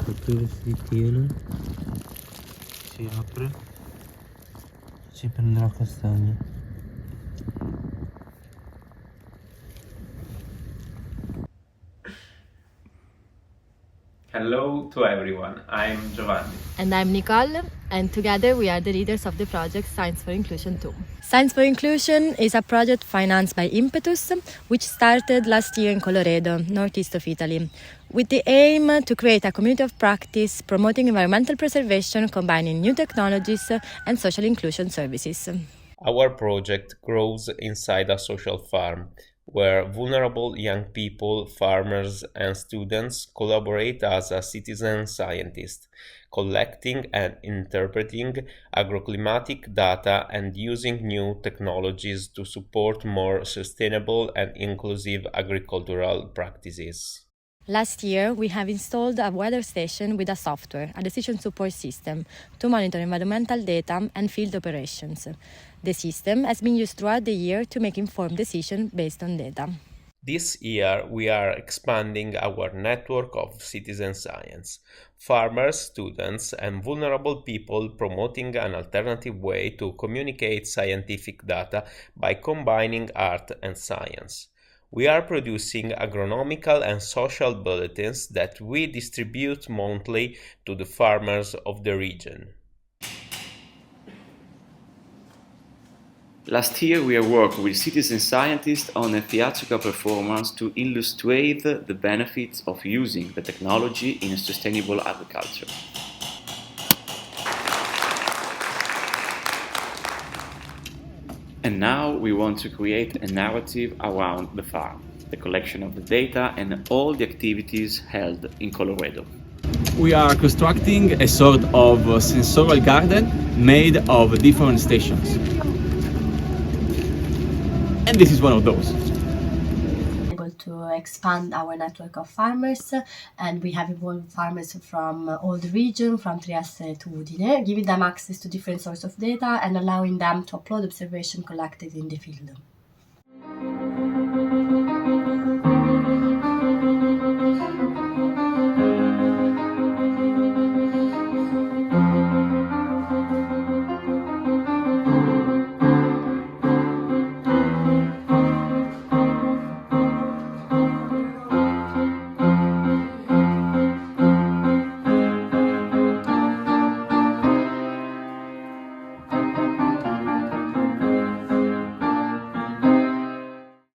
Oppure si tiene, si apre, si prende la castagna. Hello to everyone, I'm Giovanni. And I'm Nicole, and together we are the leaders of the project Science for Inclusion 2. Science for Inclusion is a project financed by Impetus, which started last year in Colloredo, northeast of Italy, with the aim to create a community of practice promoting environmental preservation, combining new technologies and social inclusion services. Our project grows inside a social farm, where vulnerable young people, farmers, and students collaborate as a citizen scientist, collecting and interpreting agroclimatic data and using new technologies to support more sustainable and inclusive agricultural practices. Last year, we have installed a weather station with a software, a decision support system, to monitor environmental data and field operations. The system has been used throughout the year to make informed decisions based on data. This year, we are expanding our network of citizen science, farmers, students, and vulnerable people promoting an alternative way to communicate scientific data by combining art and science. We are producing agronomical and social bulletins that we distribute monthly to the farmers of the region. Last year we have worked with citizen scientists on a theatrical performance to illustrate the benefits of using the technology in sustainable agriculture. And now we want to create a narrative around the farm, the collection of the data and all the activities held in Colloredo. We are constructing a sort of sensorial garden made of different stations. And this is one of those. Able to expand our network of farmers, and we have involved farmers from all the region, from Trieste to Udine, giving them access to different sources of data and allowing them to upload observation collected in the field.